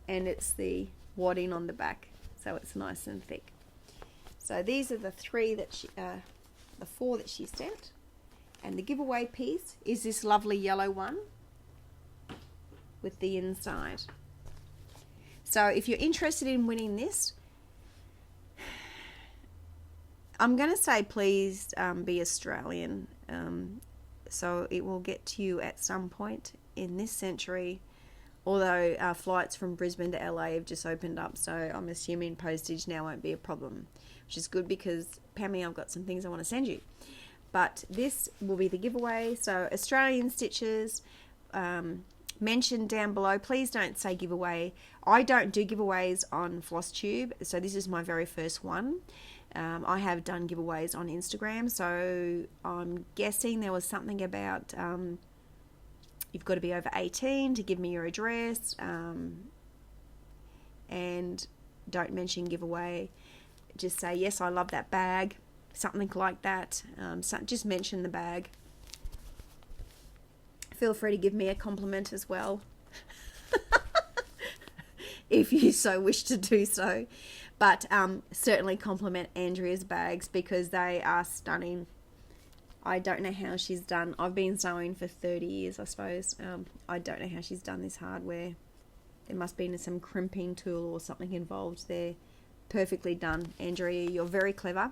and it's the wadding on the back, so it's nice and thick. So these are the the four that she sent, and the giveaway piece is this lovely yellow one with the inside. So if you're interested in winning this, I'm going to say please be Australian, so it will get to you at some point in this century, although flights from Brisbane to LA have just opened up, so I'm assuming postage now won't be a problem, which is good because, Pammy, I've got some things I want to send you. But this will be the giveaway. So Australian stitches, mentioned down below. Please don't say giveaway. I don't do giveaways on FlossTube, so this is my very first one. I have done giveaways on Instagram, so I'm guessing there was something about you've got to be over 18 to give me your address, and don't mention giveaway. Just say, yes, I love that bag, something like that. So just mention the bag. Feel free to give me a compliment as well, if you so wish to do so. But certainly compliment Andrea's bags because they are stunning. I don't know how she's done. I've been sewing for 30 years, I suppose. I don't know how she's done this hardware. There must be some crimping tool or something involved there. Perfectly done, Andrea. You're very clever.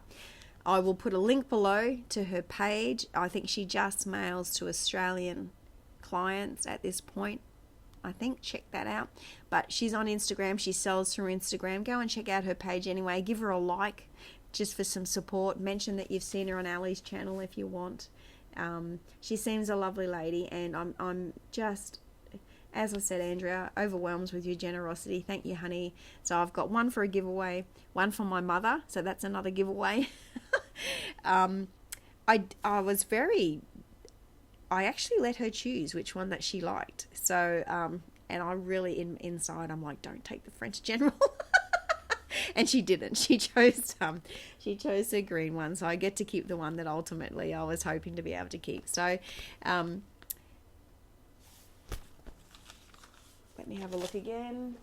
I will put a link below to her page. I think she just mails to Australian clients at this point. I think, check that out. But she's on Instagram. She sells through Instagram. Go and check out her page anyway. Give her a like just for some support. Mention that you've seen her on Ali's channel if you want. She seems a lovely lady, and I'm just, as I said, Andrea, overwhelmed with your generosity. Thank you, honey. So I've got one for a giveaway, one for my mother, so that's another giveaway. I actually let her choose which one that she liked. So, and I really, inside, I'm like, don't take the French General. And she didn't. She chose the green one. So I get to keep the one that ultimately I was hoping to be able to keep. So, let me have a look again.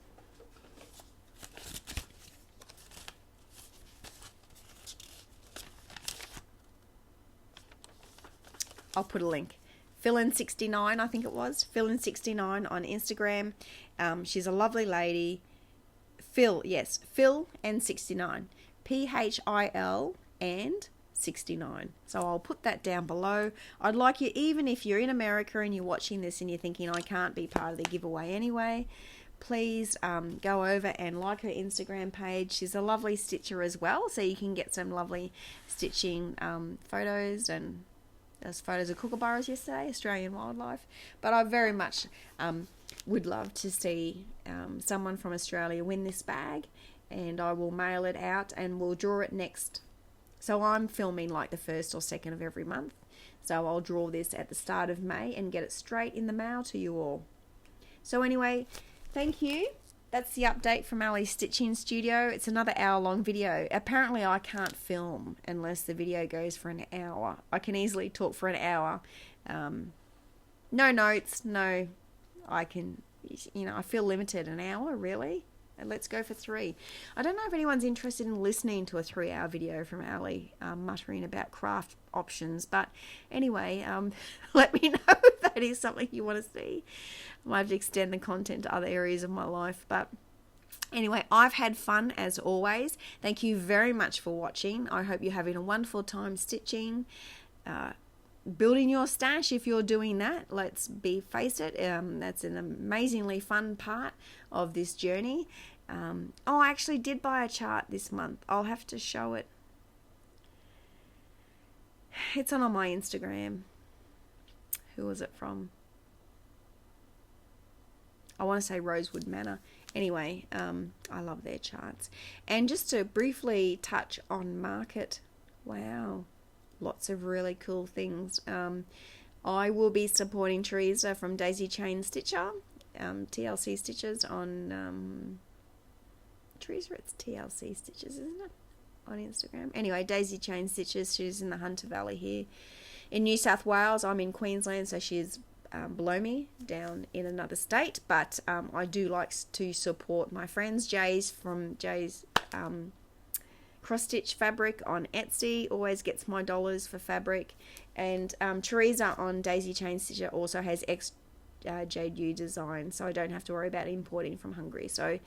I'll put a link. Philin69, I think it was. Philin69 on Instagram. She's a lovely lady. Phil and 69. PHIL and 69. So I'll put that down below. I'd like you, even if you're in America and you're watching this and you're thinking, I can't be part of the giveaway anyway, please go over and like her Instagram page. She's a lovely stitcher as well, so you can get some lovely stitching photos, and those photos of kookaburras yesterday, Australian wildlife. But I very much would love to see someone from Australia win this bag, and I will mail it out and we'll draw it next. So I'm filming like the 1st or 2nd of every month. So I'll draw this at the start of May and get it straight in the mail to you all. So anyway, thank you. That's the update from Ali's Stitching Studio. It's another hour-long video. Apparently I can't film unless the video goes for an hour. I can easily talk for an hour. No notes, no. I can, I feel limited. An hour, really? And let's go for 3. I don't know if anyone's interested in listening to a 3-hour video from Ali muttering about craft options. But anyway, let me know if that is something you want to see. I might have to extend the content to other areas of my life. But anyway, I've had fun as always. Thank you very much for watching. I hope you're having a wonderful time stitching. Building your stash if you're doing that. Let's face it, that's an amazingly fun part of this journey. I actually did buy a chart this month. I'll have to show it. It's on my Instagram. Who was it from? I want to say Rosewood Manor. Anyway, I love their charts. And just to briefly touch on market, wow, lots of really cool things. I will be supporting Teresa from Daisy Chain Stitcher, TLC Stitches on Teresa. It's TLC Stitches, isn't it, on Instagram? Anyway, Daisy Chain Stitches. She's in the Hunter Valley here in New South Wales. I'm in Queensland, so she's below me down in another state, but I do like to support my friends. Jay's from Jay's Cross Stitch Fabric on Etsy always gets my dollars for fabric, and Teresa on Daisy Chain Stitcher also has JU design, so I don't have to worry about importing from Hungary. So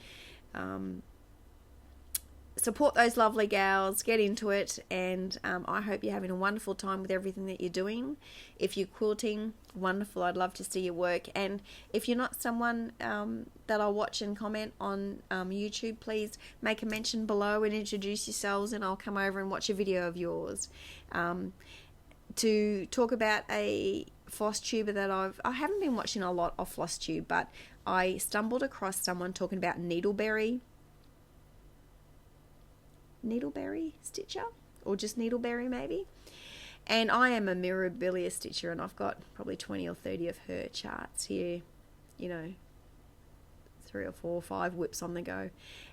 support those lovely gals, get into it, and I hope you're having a wonderful time with everything that you're doing. If you're quilting, wonderful, I'd love to see your work. And if you're not someone that I'll watch and comment on YouTube, please make a mention below and introduce yourselves, and I'll come over and watch a video of yours. To talk about a floss tuber that I haven't been watching a lot of floss tube, but I stumbled across someone talking about needleberry stitcher, or just needleberry maybe. And I am a mirabilia stitcher, and I've got probably 20 or 30 of her charts here, 3 or 4 or 5 whips on the go.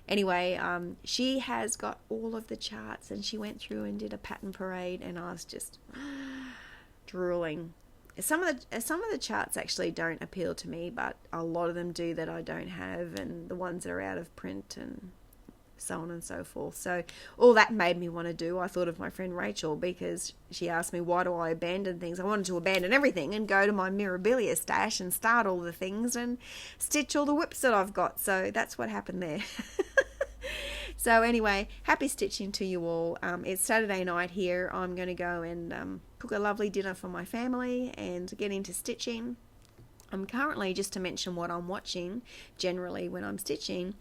Anyway, she has got all of the charts, and she went through and did a pattern parade, and I was just drooling. Some of the charts actually don't appeal to me, but a lot of them do that I don't have, and the ones that are out of print and so on and so forth. So all that made me want to do. I thought of my friend Rachel, because she asked me, why do I abandon things? I wanted to abandon everything and go to my mirabilia stash and start all the things and stitch all the whips that I've got. So that's what happened there. So anyway, happy stitching to you all. It's Saturday night here. I'm going to go and cook a lovely dinner for my family and get into stitching. I'm currently, just to mention what I'm watching generally when I'm stitching,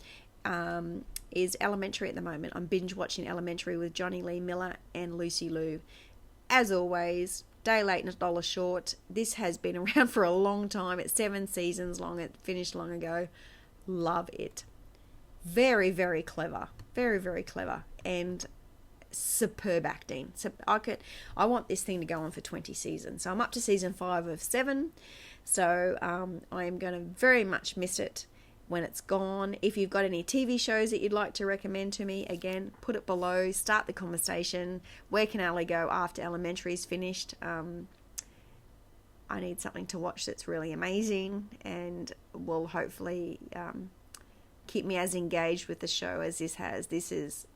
is Elementary at the moment. I'm binge watching Elementary with Johnny Lee Miller and Lucy Liu. As always, day late and a dollar short. This has been around for a long time. It's 7 seasons long. It finished long ago. Love it. Very, very clever. Very, very clever. And superb acting. So I want this thing to go on for 20 seasons. So I'm up to season 5 of 7. So I am going to very much miss it when it's gone. If you've got any TV shows that you'd like to recommend to me, again, put it below, start the conversation. Where can Ali go after Elementary's finished? I need something to watch that's really amazing and will hopefully keep me as engaged with the show as this has. This is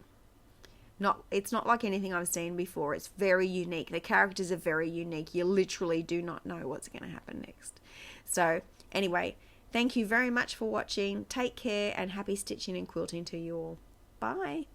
it's not like anything I've seen before. It's very unique. The characters are very unique. You literally do not know what's going to happen next. So anyway, thank you very much for watching. Take care, and happy stitching and quilting to you all. Bye.